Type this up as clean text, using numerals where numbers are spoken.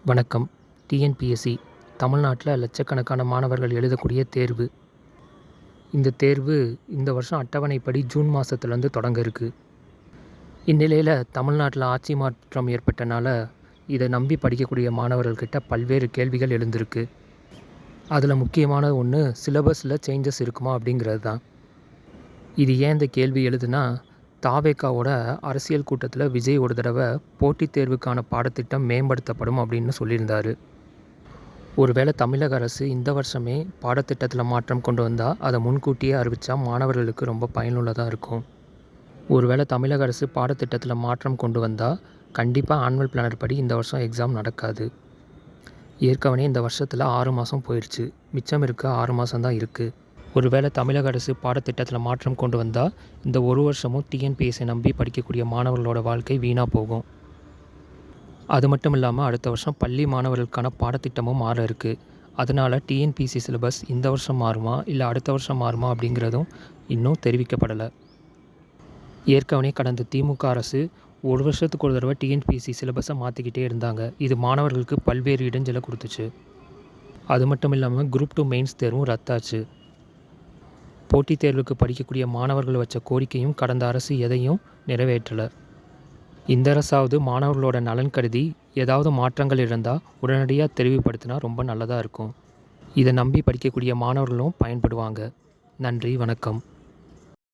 வணக்கம். டிஎன்பிஎஸ்சி தமிழ்நாட்டில் லட்சக்கணக்கான மாணவர்கள் எழுதக்கூடிய தேர்வு. இந்த தேர்வு இந்த வருஷம் அட்டவணைப்படி ஜூன் மாதத்துலேருந்து தொடங்க இருக்கு. இந்நிலையில் தமிழ்நாட்டில் ஆட்சி மாற்றம் ஏற்பட்டனால இதை நம்பி படிக்கக்கூடிய மாணவர்கள்கிட்ட பல்வேறு கேள்விகள் எழுந்திருக்கு. அதில் முக்கியமான ஒன்று சிலபஸில் சேஞ்சஸ் இருக்குமா அப்படிங்கிறது தான். இது ஏன் இந்த கேள்வி எழுதுனா, தாவேகாவோட அரசியல் கூட்டத்தில் விஜய் ஒரு தடவை போட்டித் தேர்வுக்கான பாடத்திட்டம் மேம்படுத்தப்படும் அப்படின்னு சொல்லியிருந்தார். ஒருவேளை தமிழக அரசு இந்த வருஷமே பாடத்திட்டத்தில் மாற்றம் கொண்டு வந்தால் அதை முன்கூட்டியே அறிவித்தா மாணவர்களுக்கு ரொம்ப பயனுள்ளதாக இருக்கும். ஒருவேளை தமிழக அரசு பாடத்திட்டத்தில் மாற்றம் கொண்டு வந்தால் கண்டிப்பாக ஆனுவல் பிளானர் படி இந்த வருஷம் எக்ஸாம் நடக்காது. ஏற்கனவே இந்த வருஷத்தில் 6 மாதம் போயிடுச்சு, மிச்சம் இருக்க 6 மாதம் தான் இருக்குது. ஒருவேளை தமிழக அரசு பாடத்திட்டத்தில் மாற்றம் கொண்டு வந்தால் இந்த ஒரு வருஷமும் டிஎன்பிஎஸ்சி நம்பி படிக்கக்கூடிய மாணவர்களோட வாழ்க்கை வீணாக போகும். அது மட்டும் இல்லாமல் அடுத்த வருஷம் பள்ளி மாணவர்களுக்கான பாடத்திட்டமும் மாற இருக்குது. அதனால் டிஎன்பிஎஸ்சி சிலபஸ் இந்த வருஷம் மாறுமா இல்லை அடுத்த வருஷம் மாறுமா அப்படிங்கிறதும் இன்னும் தெரிவிக்கப்படலை. ஏற்கனவே கடந்த திமுக அரசு ஒரு வருஷத்துக்கு ஒரு தடவை டிஎன்பிஎஸ்சி சிலபஸை மாற்றிக்கிட்டே இருந்தாங்க. இது மாணவர்களுக்கு பல்வேறு இடைஞ்சலை கொடுத்துச்சு. அது மட்டும் இல்லாமல் குரூப் 2 மெயின்ஸ் தேர்வும் ரத்தாச்சு. போட்டித் தேர்வுக்கு படிக்கக்கூடிய மாணவர்கள் வச்ச கோரிக்கையும் கடந்த அரசு எதையும் நிறைவேற்றலை. இந்த அரசாவது மாணவர்களோட நலன் கருதி ஏதாவது மாற்றங்கள் இருந்தால் உடனடியாக தெரிவுபடுத்தினா ரொம்ப நல்லதாக இருக்கும். இதை நம்பி படிக்கக்கூடிய மாணவர்களும் பயன்படுவாங்க. நன்றி, வணக்கம்.